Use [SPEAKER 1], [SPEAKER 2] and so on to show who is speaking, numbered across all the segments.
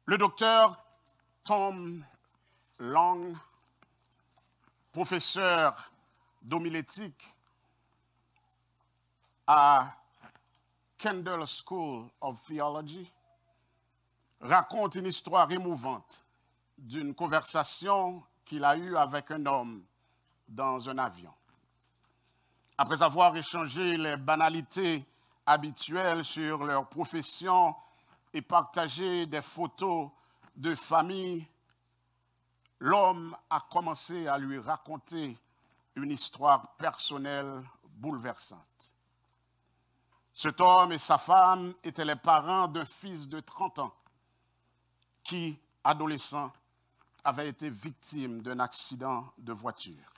[SPEAKER 1] Le docteur Tom Long, professeur d'homilétique à Kendall School of Theology, raconte une histoire émouvante d'une conversation qu'il a eue avec un homme dans un avion. Après avoir échangé les banalités habituelles sur leur profession et partagé des photos de famille, l'homme a commencé à lui raconter une histoire personnelle bouleversante. Cet homme et sa femme étaient les parents d'un fils de 30 ans qui, adolescent, avait été victime d'un accident de voiture.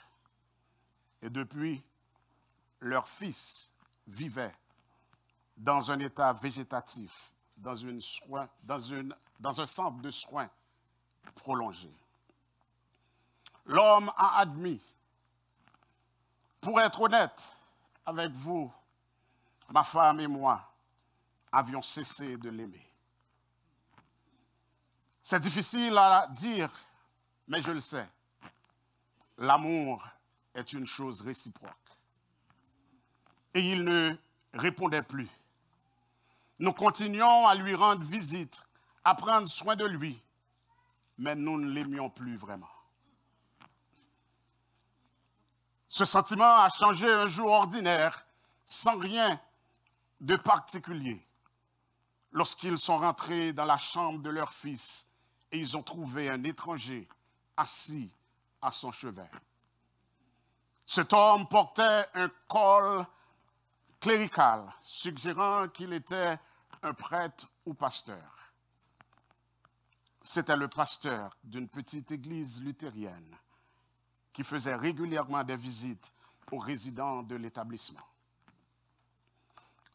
[SPEAKER 1] Et depuis, leur fils vivait dans un état végétatif, dans un centre de soins prolongé. L'homme a admis, pour être honnête avec vous, ma femme et moi avions cessé de l'aimer. C'est difficile à dire, mais je le sais. L'amour est une chose réciproque. Et il ne répondait plus. Nous continuons à lui rendre visite, à prendre soin de lui, mais nous ne l'aimions plus vraiment. Ce sentiment a changé un jour ordinaire, sans rien de particulier, lorsqu'ils sont rentrés dans la chambre de leur fils et ils ont trouvé un étranger assis à son chevet. Cet homme portait un col clérical, suggérant qu'il était un prêtre ou pasteur. C'était le pasteur d'une petite église luthérienne qui faisait régulièrement des visites aux résidents de l'établissement.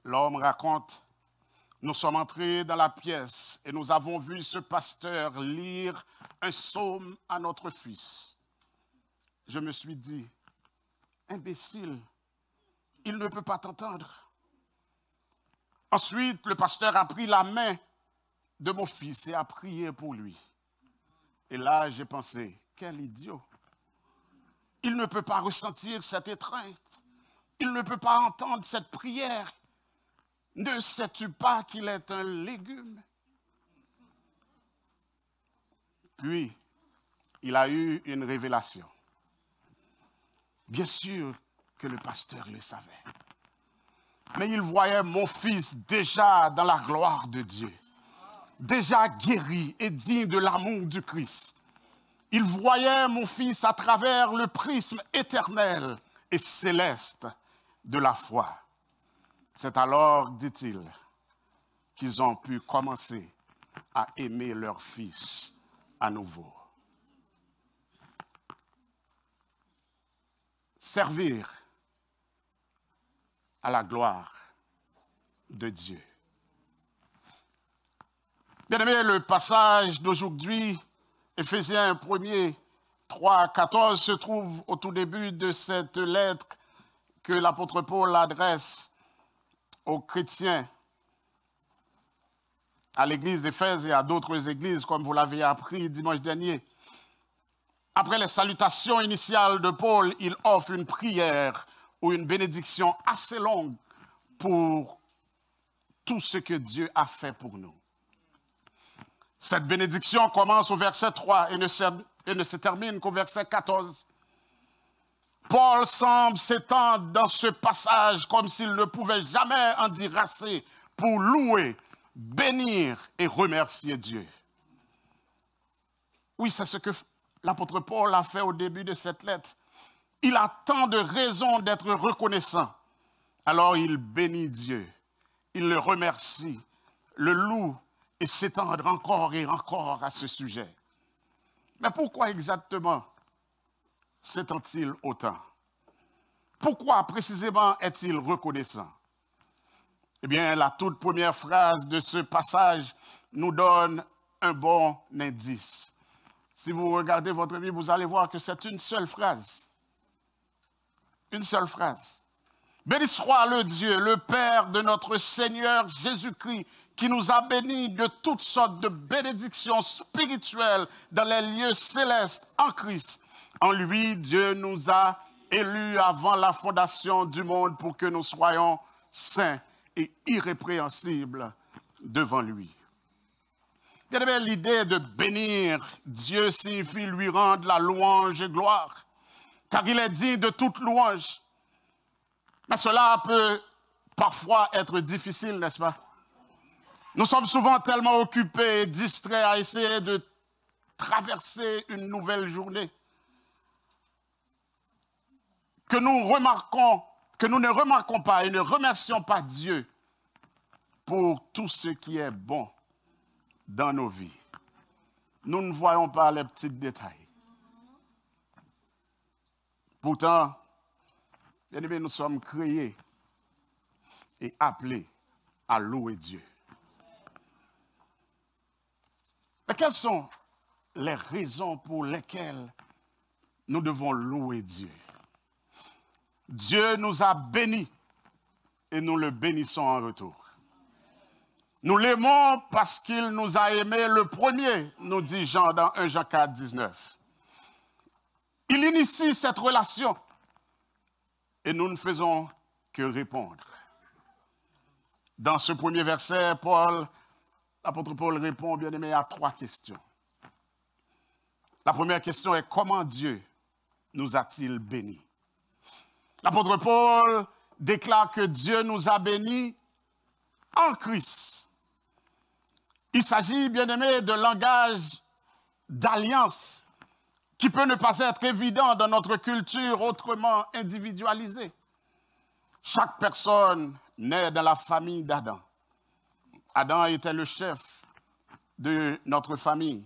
[SPEAKER 1] L'homme raconte: nous sommes entrés dans la pièce et nous avons vu ce pasteur lire un psaume à notre fils. Je me suis dit, imbécile, il ne peut pas t'entendre. Ensuite, le pasteur a pris la main de mon fils et a prié pour lui. Et là, j'ai pensé, quel idiot. Il ne peut pas ressentir cette étreinte. Il ne peut pas entendre cette prière. Ne sais-tu pas qu'il est un légume? Puis, il a eu une révélation. Bien sûr que le pasteur le savait. Mais il voyait mon fils déjà dans la gloire de Dieu, déjà guéri et digne de l'amour du Christ. Il voyait mon fils à travers le prisme éternel et céleste de la foi. C'est alors, dit-il, qu'ils ont pu commencer à aimer leur fils à nouveau. Servir à la gloire de Dieu. Bien-aimés, le passage d'aujourd'hui, Éphésiens 1er, 3, 14, se trouve au tout début de cette lettre que l'apôtre Paul adresse aux chrétiens, à l'église d'Éphèse et à d'autres églises, comme vous l'avez appris dimanche dernier. Après les salutations initiales de Paul, il offre une prière ou une bénédiction assez longue pour tout ce que Dieu a fait pour nous. Cette bénédiction commence au verset 3 et ne se termine qu'au verset 14. Paul semble s'étendre dans ce passage comme s'il ne pouvait jamais en dire assez pour louer, bénir et remercier Dieu. Oui, c'est ce que l'apôtre Paul a fait au début de cette lettre. Il a tant de raisons d'être reconnaissant. Alors il bénit Dieu, il le remercie, le loue et s'étendre encore et encore à ce sujet. Mais pourquoi exactement s'étend-il autant? Pourquoi précisément est-il reconnaissant? Eh bien, la toute première phrase de ce passage nous donne un bon indice. Si vous regardez votre Bible, vous allez voir que c'est une seule phrase. Une seule phrase. Béni soit le Dieu, le Père de notre Seigneur Jésus-Christ, qui nous a bénis de toutes sortes de bénédictions spirituelles dans les lieux célestes en Christ. En lui, Dieu nous a élus avant la fondation du monde pour que nous soyons saints et irrépréhensibles devant lui. Bien, l'idée de bénir Dieu signifie lui rendre la louange et gloire, car il est digne de toute louange. Mais cela peut parfois être difficile, n'est-ce pas? Nous sommes souvent tellement occupés et distraits à essayer de traverser une nouvelle journée que nous ne remarquons pas et ne remercions pas Dieu pour tout ce qui est bon dans nos vies. Nous ne voyons pas les petits détails. Pourtant, bien aimé, nous sommes créés et appelés à louer Dieu. Mais quelles sont les raisons pour lesquelles nous devons louer Dieu? Dieu nous a bénis et nous le bénissons en retour. Nous l'aimons parce qu'il nous a aimés le premier, nous dit Jean dans 1 Jean 4, 19. Il initie cette relation et nous ne faisons que répondre. Dans ce premier verset, l'apôtre Paul répond, bien aimé, à 3 questions. La première question est: comment Dieu nous a-t-il bénis? L'apôtre Paul déclare que Dieu nous a bénis en Christ. Il s'agit, bien aimé, de langage d'alliance qui peut ne pas être évident dans notre culture autrement individualisée. Chaque personne naît dans la famille d'Adam. Adam était le chef de notre famille,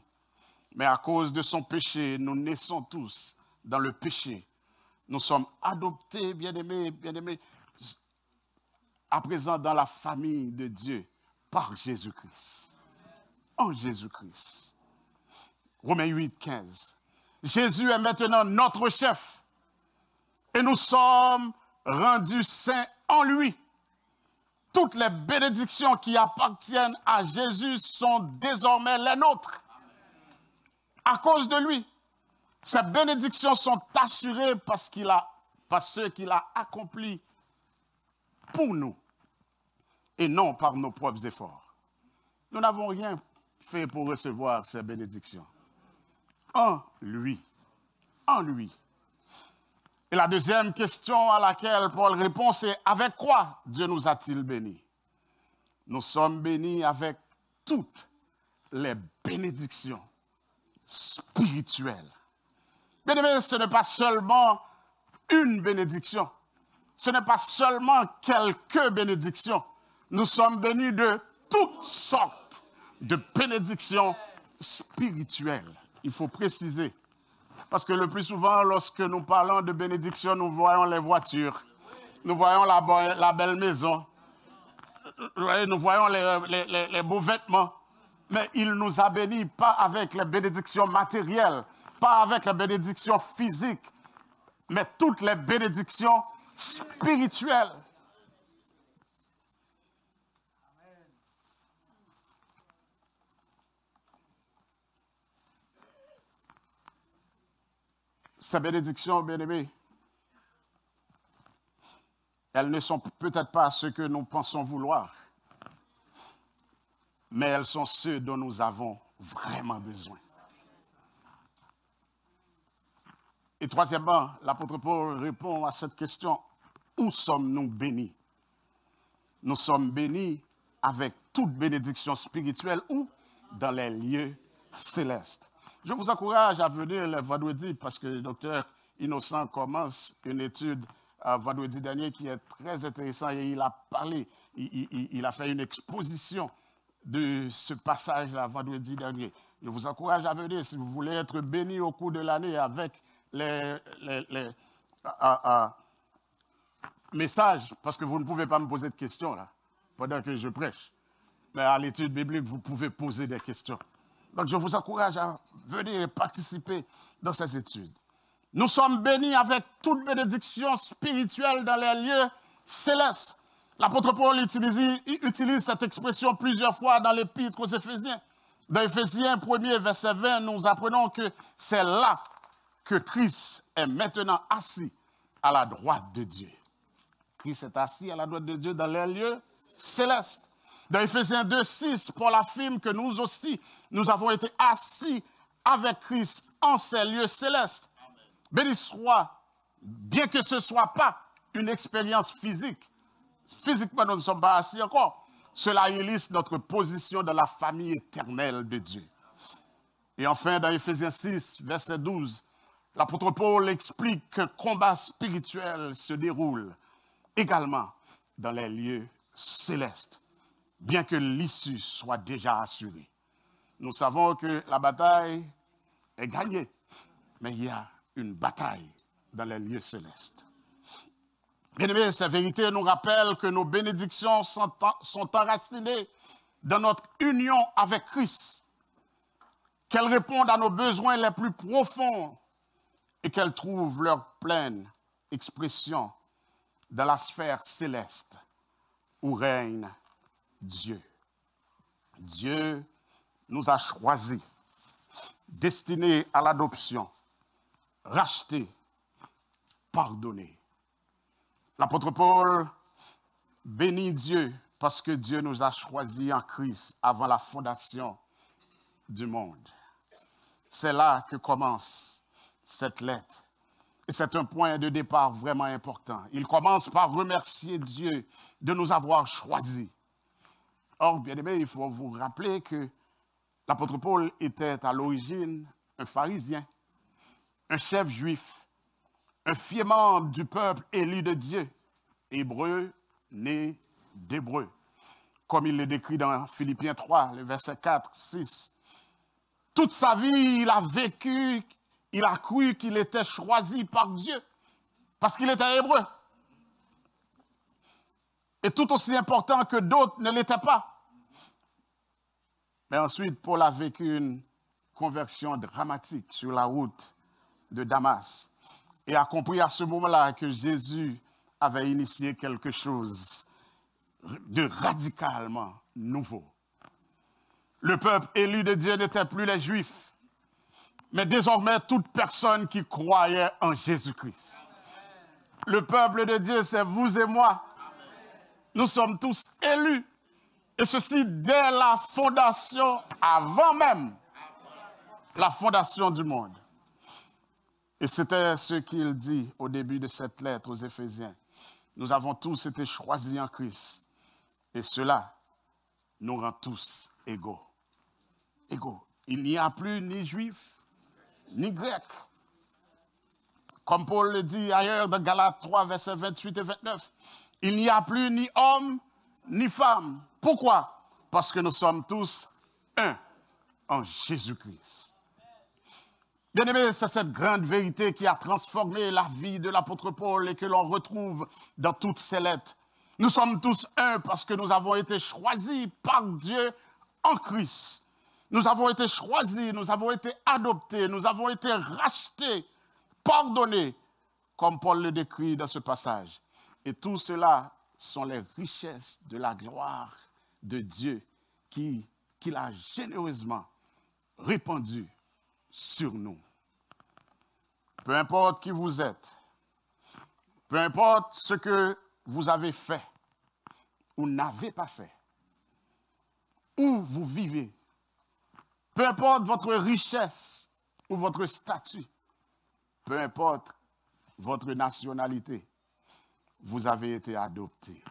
[SPEAKER 1] mais à cause de son péché, nous naissons tous dans le péché. Nous sommes adoptés, bien-aimés, à présent dans la famille de Dieu par Jésus-Christ. En Jésus-Christ. Romains 8, 15. Jésus est maintenant notre chef et nous sommes rendus saints en lui. Toutes les bénédictions qui appartiennent à Jésus sont désormais les nôtres. À cause de lui. Ces bénédictions sont assurées par ce qu'il a accompli pour nous et non par nos propres efforts. Nous n'avons rien fait pour recevoir ces bénédictions. En lui. En lui. Et la deuxième question à laquelle Paul répond, c'est: avec quoi Dieu nous a-t-il bénis? Nous sommes bénis avec toutes les bénédictions spirituelles. Bien-aimés, ce n'est pas seulement une bénédiction. Ce n'est pas seulement quelques bénédictions. Nous sommes bénis de toutes sortes de bénédictions spirituelles. Il faut préciser. Parce que le plus souvent, lorsque nous parlons de bénédiction, nous voyons les voitures. Nous voyons la belle maison. Nous voyons les beaux vêtements. Mais il nous a bénis pas avec les bénédictions matérielles, pas avec les bénédictions physiques, mais toutes les bénédictions spirituelles. Ces bénédictions, bien-aimés, elles ne sont peut-être pas ce que nous pensons vouloir, mais elles sont ceux dont nous avons vraiment besoin. Et troisièmement, l'apôtre Paul répond à cette question: où sommes-nous bénis? Nous sommes bénis avec toute bénédiction spirituelle ou dans les lieux célestes. Je vous encourage à venir le vendredi parce que le docteur Innocent commence une étude vendredi dernier qui est très intéressante et il a parlé, il a fait une exposition de ce passage-là vendredi dernier. Je vous encourage à venir si vous voulez être béni au cours de l'année avec les messages, parce que vous ne pouvez pas me poser de questions là, pendant que je prêche. Mais à l'étude biblique, vous pouvez poser des questions. Donc je vous encourage à venir et participer dans ces études. Nous sommes bénis avec toute bénédiction spirituelle dans les lieux céleste. L'apôtre Paul utilise cette expression plusieurs fois dans l'épître aux Éphésiens. Dans Éphésiens 1er, verset 20, nous apprenons que c'est là que Christ est maintenant assis à la droite de Dieu. Christ est assis à la droite de Dieu dans les lieux célestes. Dans Éphésiens 2, 6, Paul affirme que nous aussi, nous avons été assis avec Christ en ces lieux célestes. Béni soit, bien que ce ne soit pas une expérience physique. Physiquement, nous ne sommes pas assis encore. Cela illustre notre position dans la famille éternelle de Dieu. Et enfin, dans Éphésiens 6, verset 12, l'apôtre Paul explique qu'un combat spirituel se déroule également dans les lieux célestes, bien que l'issue soit déjà assurée. Nous savons que la bataille est gagnée, mais il y a une bataille dans les lieux célestes. Bien-aimés, ces vérités nous rappellent que nos bénédictions sont enracinées dans notre union avec Christ, qu'elles répondent à nos besoins les plus profonds et qu'elles trouvent leur pleine expression dans la sphère céleste où règne Dieu. Dieu nous a choisis, destinés à l'adoption, rachetés, pardonnés. L'apôtre Paul bénit Dieu parce que Dieu nous a choisis en Christ avant la fondation du monde. C'est là que commence cette lettre. Et c'est un point de départ vraiment important. Il commence par remercier Dieu de nous avoir choisis. Or, bien aimé, il faut vous rappeler que l'apôtre Paul était à l'origine un pharisien, un chef juif, un fier membre du peuple élu de Dieu, hébreu, né d'hébreu, comme il le décrit dans Philippiens 3, le verset 4, 6. Toute sa vie, il a vécu, il a cru qu'il était choisi par Dieu, parce qu'il était hébreu. Et tout aussi important que d'autres ne l'étaient pas. Mais ensuite, Paul a vécu une conversion dramatique sur la route de Damas et a compris à ce moment-là que Jésus avait initié quelque chose de radicalement nouveau. Le peuple élu de Dieu n'était plus les Juifs, mais désormais toute personne qui croyait en Jésus-Christ. Le peuple de Dieu, c'est vous et moi. Nous sommes tous élus. Et ceci dès la fondation, avant même la fondation du monde. Et c'était ce qu'il dit au début de cette lettre aux Éphésiens. Nous avons tous été choisis en Christ. Et cela nous rend tous égaux. Égaux. Il n'y a plus ni juif, ni grec. Comme Paul le dit ailleurs dans Galates 3, versets 28 et 29. Il n'y a plus ni homme, ni femme. Pourquoi? Parce que nous sommes tous un en Jésus-Christ. Bien-aimés, c'est cette grande vérité qui a transformé la vie de l'apôtre Paul et que l'on retrouve dans toutes ses lettres. Nous sommes tous un parce que nous avons été choisis par Dieu en Christ. Nous avons été choisis, nous avons été adoptés, nous avons été rachetés, pardonnés, comme Paul le décrit dans ce passage. Et tout cela sont les richesses de la gloire de Dieu qu'il a généreusement répandues sur nous. Peu importe qui vous êtes, peu importe ce que vous avez fait ou n'avez pas fait, où vous vivez, peu importe votre richesse ou votre statut, peu importe votre nationalité, vous avez été adopté,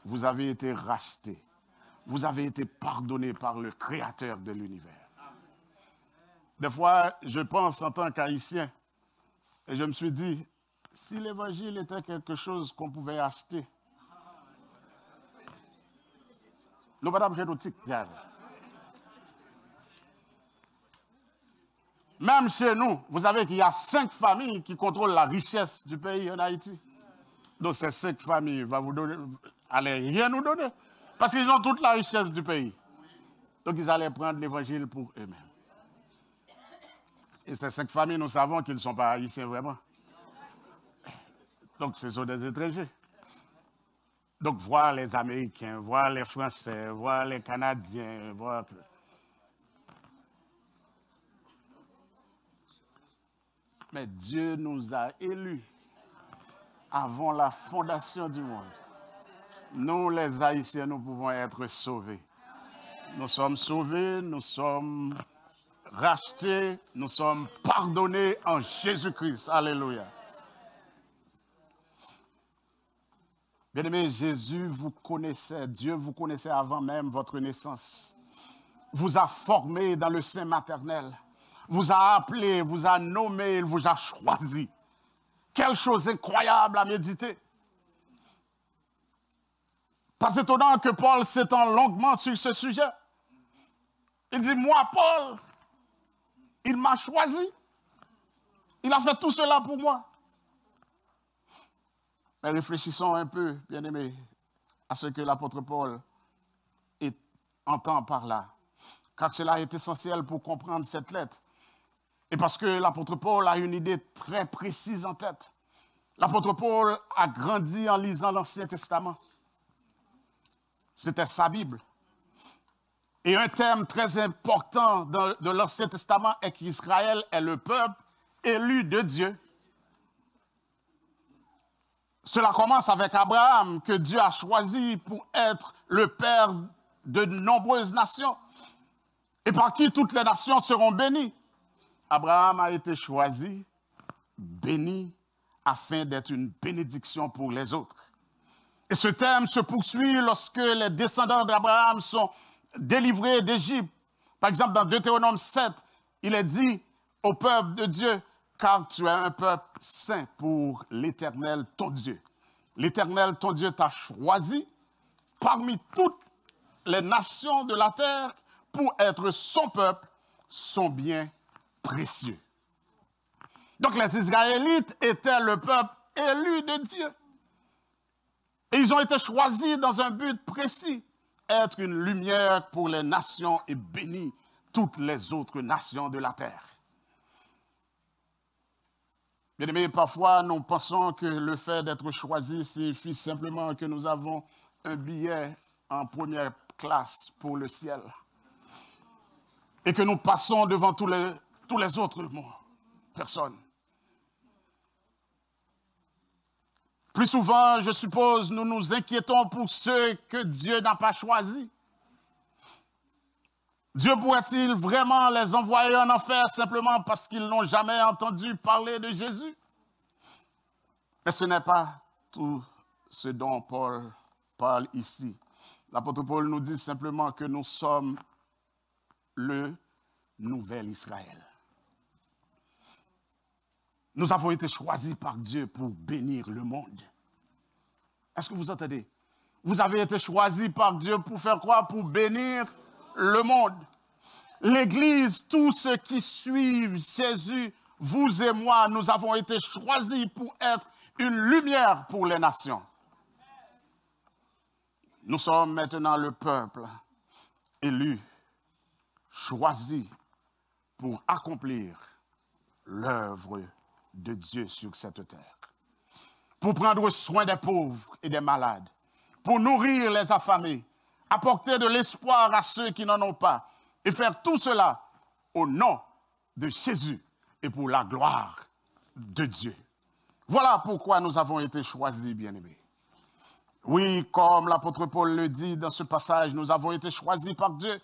[SPEAKER 1] vous avez été racheté, vous avez été pardonné par le Créateur de l'univers. Des fois, je pense en tant qu'Haïtien, et je me suis dit, si l'évangile était quelque chose qu'on pouvait acheter, nous pas obligé de même chez nous, vous savez qu'il y a 5 familles qui contrôlent la richesse du pays en Haïti. Donc ces 5 familles vont vous donner, allaient rien nous donner, parce qu'ils ont toute la richesse du pays. Donc ils allaient prendre l'évangile pour eux-mêmes. Et ces 5 familles, nous savons qu'ils ne sont pas haïtiens vraiment. Donc ce sont des étrangers. Donc, voir les Américains, voir les Français, voir les Canadiens, voir... Mais Dieu nous a élus avant la fondation du monde. Nous, les Haïtiens, nous pouvons être sauvés. Nous sommes sauvés, nous sommes rachetés, nous sommes pardonnés en Jésus-Christ. Alléluia. Bien-aimé, Jésus vous connaissait, Dieu vous connaissait avant même votre naissance. Vous a formé dans le sein maternel. Vous a appelé, vous a nommé, il vous a choisi. Quelle chose incroyable à méditer. Pas étonnant que Paul s'étend longuement sur ce sujet. Il dit, moi, Paul, il m'a choisi. Il a fait tout cela pour moi. Mais réfléchissons un peu, bien-aimés, à ce que l'apôtre Paul entend par là. Car cela est essentiel pour comprendre cette lettre. Et parce que l'apôtre Paul a une idée très précise en tête. L'apôtre Paul a grandi en lisant l'Ancien Testament. C'était sa Bible. Et un thème très important de l'Ancien Testament est qu'Israël est le peuple élu de Dieu. Cela commence avec Abraham, que Dieu a choisi pour être le père de nombreuses nations, et par qui toutes les nations seront bénies. Abraham a été choisi, béni, afin d'être une bénédiction pour les autres. Et ce thème se poursuit lorsque les descendants d'Abraham sont délivrés d'Égypte. Par exemple, dans Deutéronome 7, il est dit au peuple de Dieu, car tu es un peuple saint pour l'Éternel, ton Dieu. L'Éternel, ton Dieu, t'a choisi parmi toutes les nations de la terre pour être son peuple, son bien précieux. Donc les Israélites étaient le peuple élu de Dieu. Et ils ont été choisis dans un but précis, être une lumière pour les nations et bénir toutes les autres nations de la terre. Bien-aimés, parfois nous pensons que le fait d'être choisi signifie simplement que nous avons un billet en première classe pour le ciel et que nous passons devant tous les autres personnes. Plus souvent, je suppose, nous nous inquiétons pour ceux que Dieu n'a pas choisis. Dieu pourrait-il vraiment les envoyer en enfer simplement parce qu'ils n'ont jamais entendu parler de Jésus? Mais ce n'est pas tout ce dont Paul parle ici. L'apôtre Paul nous dit simplement que nous sommes le nouvel Israël. Nous avons été choisis par Dieu pour bénir le monde. Est-ce que vous entendez? Vous avez été choisis par Dieu pour faire quoi? Pour bénir le monde. L'Église, tous ceux qui suivent Jésus, vous et moi, nous avons été choisis pour être une lumière pour les nations. Nous sommes maintenant le peuple élu, choisi pour accomplir l'œuvre de Dieu sur cette terre. Pour prendre soin des pauvres et des malades, pour nourrir les affamés, apporter de l'espoir à ceux qui n'en ont pas, et faire tout cela au nom de Jésus et pour la gloire de Dieu. Voilà pourquoi nous avons été choisis, bien-aimés. Oui, comme l'apôtre Paul le dit dans ce passage, nous avons été choisis par Dieu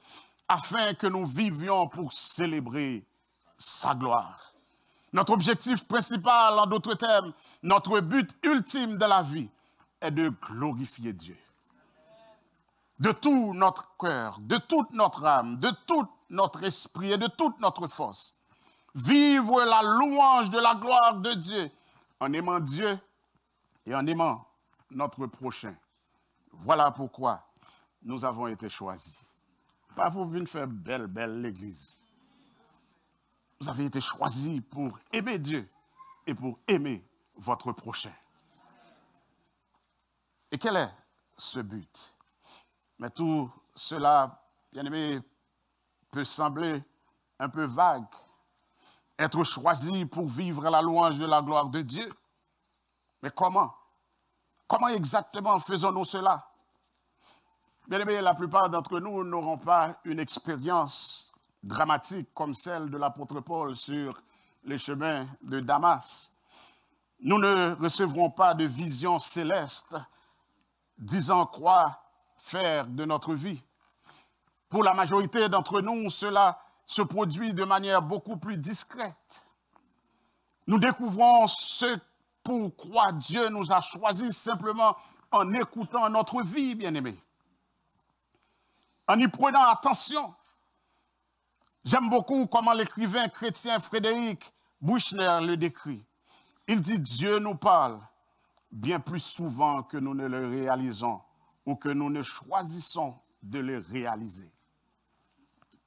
[SPEAKER 1] afin que nous vivions pour célébrer sa gloire. Notre objectif principal, en d'autres termes, notre but ultime de la vie est de glorifier Dieu. De tout notre cœur, de toute notre âme, de tout notre esprit et de toute notre force. Vivre la louange de la gloire de Dieu en aimant Dieu et en aimant notre prochain. Voilà pourquoi nous avons été choisis. Pas pour venir faire belle l'église. Vous avez été choisis pour aimer Dieu et pour aimer votre prochain. Et quel est ce but? Mais tout cela, bien aimé, peut sembler un peu vague. Être choisi pour vivre la louange de la gloire de Dieu. Mais comment? Comment exactement faisons-nous cela? Bien aimé, la plupart d'entre nous n'auront pas une expérience dramatique comme celle de l'apôtre Paul sur les chemins de Damas. Nous ne recevrons pas de vision céleste disant quoi faire de notre vie. Pour la majorité d'entre nous, cela se produit de manière beaucoup plus discrète. Nous découvrons ce pourquoi Dieu nous a choisis simplement en écoutant notre vie, bien-aimés. En y prenant attention. J'aime beaucoup comment l'écrivain chrétien Frédéric Buechner le décrit. Il dit « Dieu nous parle bien plus souvent que nous ne le réalisons ou que nous ne choisissons de le réaliser. »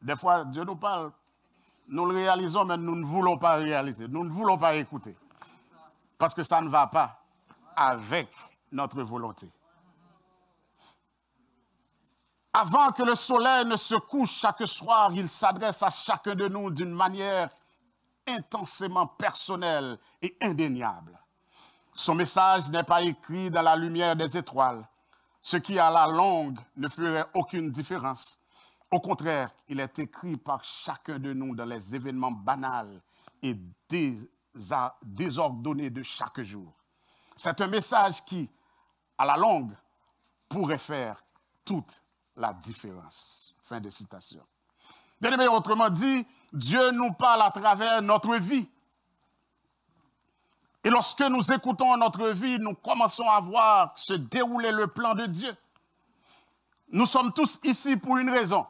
[SPEAKER 1] Des fois, Dieu nous parle, nous le réalisons, mais nous ne voulons pas réaliser, nous ne voulons pas écouter. Parce que ça ne va pas avec notre volonté. Avant que le soleil ne se couche chaque soir, il s'adresse à chacun de nous d'une manière intensément personnelle et indéniable. Son message n'est pas écrit dans la lumière des étoiles, ce qui à la longue ne ferait aucune différence. Au contraire, il est écrit par chacun de nous dans les événements banals et désordonnés de chaque jour. C'est un message qui, à la longue, pourrait faire toute la différence. Fin de citation. Bien aimé, autrement dit, Dieu nous parle à travers notre vie. Et lorsque nous écoutons notre vie, nous commençons à voir se dérouler le plan de Dieu. Nous sommes tous ici pour une raison.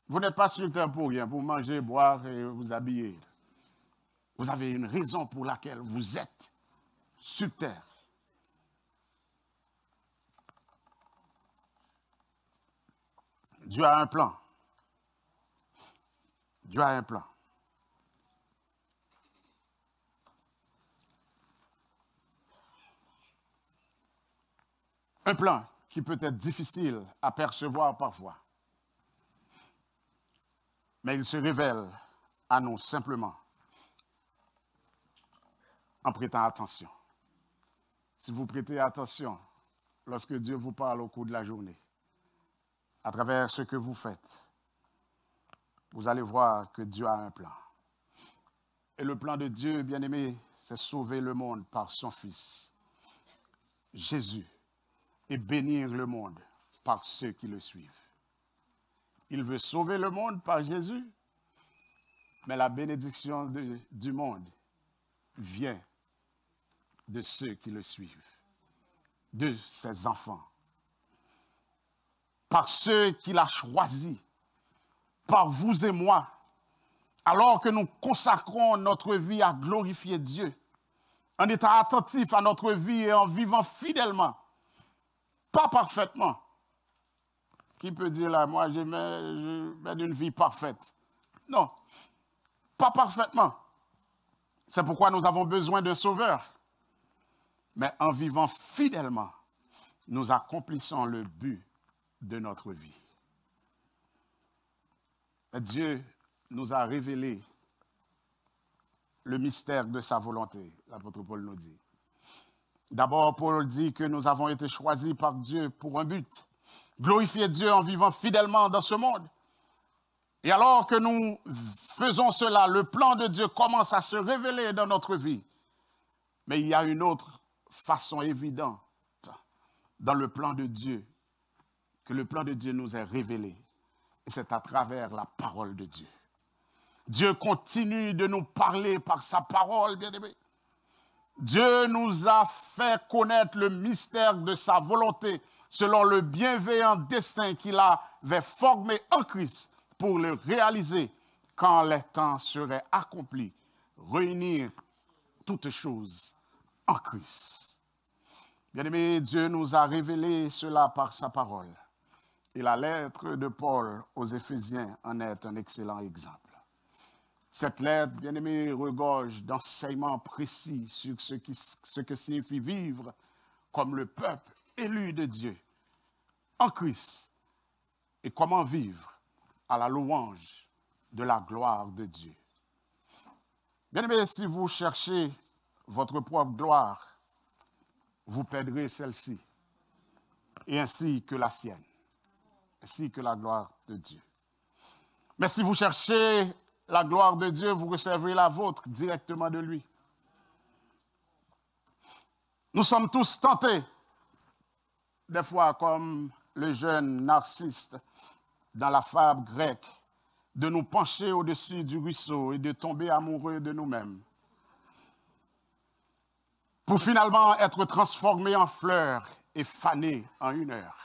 [SPEAKER 1] Vous n'êtes pas sur terre pour rien, pour manger, boire et vous habiller. Vous avez une raison pour laquelle vous êtes sur terre. Dieu a un plan. Dieu a un plan. Un plan qui peut être difficile à percevoir parfois. Mais il se révèle à nous simplement en prêtant attention. Si vous prêtez attention lorsque Dieu vous parle au cours de la journée, à travers ce que vous faites, vous allez voir que Dieu a un plan. Et le plan de Dieu, bien-aimé, c'est sauver le monde par son Fils, Jésus, et bénir le monde par ceux qui le suivent. Il veut sauver le monde par Jésus, mais la bénédiction du monde vient de ceux qui le suivent, de ses enfants, par ceux qu'il a choisis, par vous et moi, alors que nous consacrons notre vie à glorifier Dieu, en étant attentifs à notre vie et en vivant fidèlement, pas parfaitement. Qui peut dire là, moi je mène une vie parfaite? Non, pas parfaitement. C'est pourquoi nous avons besoin d'un sauveur. Mais en vivant fidèlement, nous accomplissons le but de notre vie. Et Dieu nous a révélé le mystère de sa volonté, l'apôtre Paul nous dit. D'abord, Paul dit que nous avons été choisis par Dieu pour un but. Glorifier Dieu en vivant fidèlement dans ce monde. Et alors que nous faisons cela, le plan de Dieu commence à se révéler dans notre vie. Mais il y a une autre façon évidente dans le plan de Dieu, que le plan de Dieu nous est révélé. Et c'est à travers la parole de Dieu. Dieu continue de nous parler par sa parole, bien-aimés. Dieu nous a fait connaître le mystère de sa volonté selon le bienveillant dessein qu'il avait formé en Christ pour le réaliser quand les temps seraient accomplis, réunir toutes choses en Christ. Bien-aimés, Dieu nous a révélé cela par sa parole. Et la lettre de Paul aux Éphésiens en est un excellent exemple. Cette lettre, bien-aimée, regorge d'enseignements précis sur ce que signifie vivre comme le peuple élu de Dieu en Christ et comment vivre à la louange de la gloire de Dieu. Bien-aimés, si vous cherchez votre propre gloire, vous perdrez celle-ci, et ainsi que la sienne, ainsi que la gloire de Dieu. Mais si vous cherchez la gloire de Dieu, vous recevrez la vôtre directement de lui. Nous sommes tous tentés, des fois comme le jeune Narcisse dans la fable grecque, de nous pencher au-dessus du ruisseau et de tomber amoureux de nous-mêmes, pour finalement être transformés en fleurs et fanés en une heure.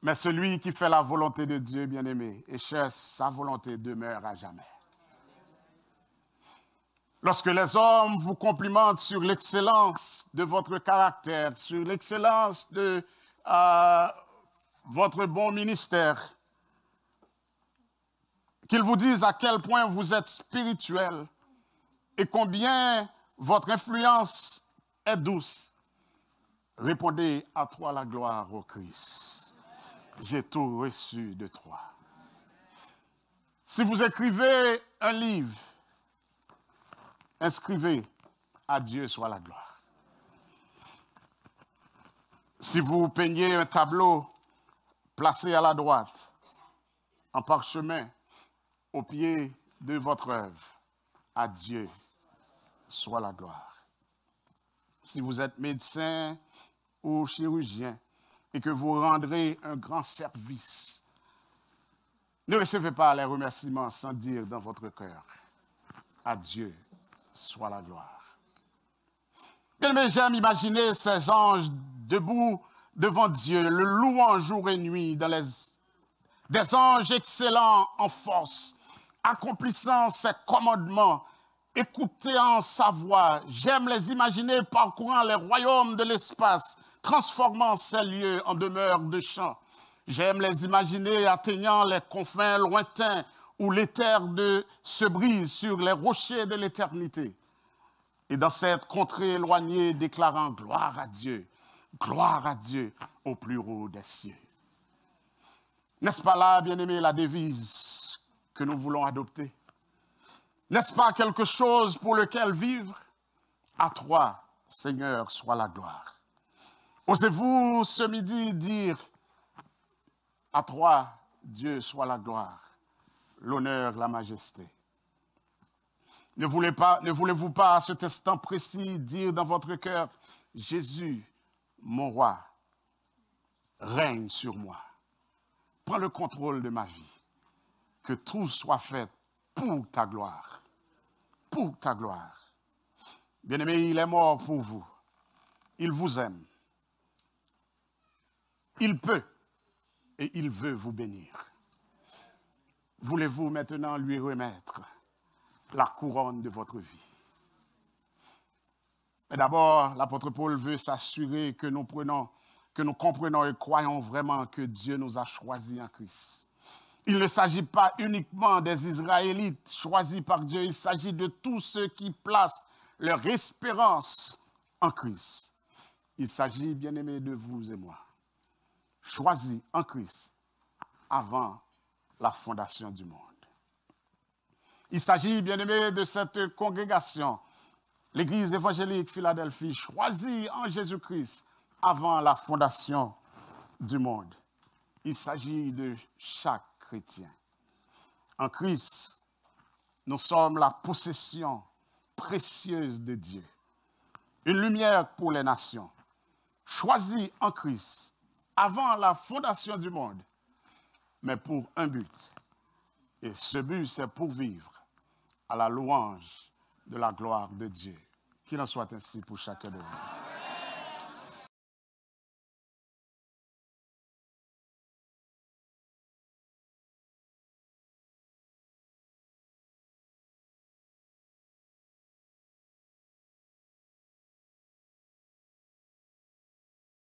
[SPEAKER 1] Mais celui qui fait la volonté de Dieu, bien-aimé, et cherche sa volonté, demeure à jamais. Lorsque les hommes vous complimentent sur l'excellence de votre caractère, sur l'excellence de votre bon ministère, qu'ils vous disent à quel point vous êtes spirituel et combien votre influence est douce, répondez: à toi la gloire, ô Christ. J'ai tout reçu de toi. Si vous écrivez un livre, inscrivez: à Dieu soit la gloire. Si vous peignez un tableau, placez à la droite, en parchemin, au pied de votre œuvre: à Dieu soit la gloire. Si vous êtes médecin ou chirurgien et que vous rendrez un grand service, ne recevez pas les remerciements sans dire dans votre cœur: à Dieu soit la gloire. Bien, j'aime imaginer ces anges debout devant Dieu, le louant jour et nuit, des anges excellents en force, accomplissant ses commandements, écoutant sa voix. J'aime les imaginer parcourant les royaumes de l'espace, transformant ces lieux en demeures de chants. J'aime les imaginer atteignant les confins lointains où l'éther se brise sur les rochers de l'éternité. Et dans cette contrée éloignée, déclarant: gloire à Dieu au plus haut des cieux. N'est-ce pas là, bien-aimé, la devise que nous voulons adopter? N'est-ce pas quelque chose pour lequel vivre? À toi, Seigneur, soit la gloire. Osez-vous ce midi dire: à toi, Dieu, soit la gloire, l'honneur, la majesté. Ne voulez-vous pas à cet instant précis dire dans votre cœur: Jésus, mon roi, règne sur moi. Prends le contrôle de ma vie. Que tout soit fait pour ta gloire. Pour ta gloire. Bien-aimé, il est mort pour vous. Il vous aime. Il peut et il veut vous bénir. Voulez-vous maintenant lui remettre la couronne de votre vie? Mais d'abord, l'apôtre Paul veut s'assurer que nous comprenons et croyons vraiment que Dieu nous a choisis en Christ. Il ne s'agit pas uniquement des Israélites choisis par Dieu, il s'agit de tous ceux qui placent leur espérance en Christ. Il s'agit, bien-aimés, de vous et moi, choisis en Christ avant la fondation du monde. Il s'agit, bien-aimés, de cette congrégation, l'Église évangélique Philadelphie, choisie en Jésus-Christ avant la fondation du monde. Il s'agit de chaque chrétien. En Christ, nous sommes la possession précieuse de Dieu. Une lumière pour les nations. Choisie en Christ avant la fondation du monde, mais pour un but. Et ce but, c'est pour vivre à la louange de la gloire de Dieu. Qu'il en soit ainsi pour chacun de vous.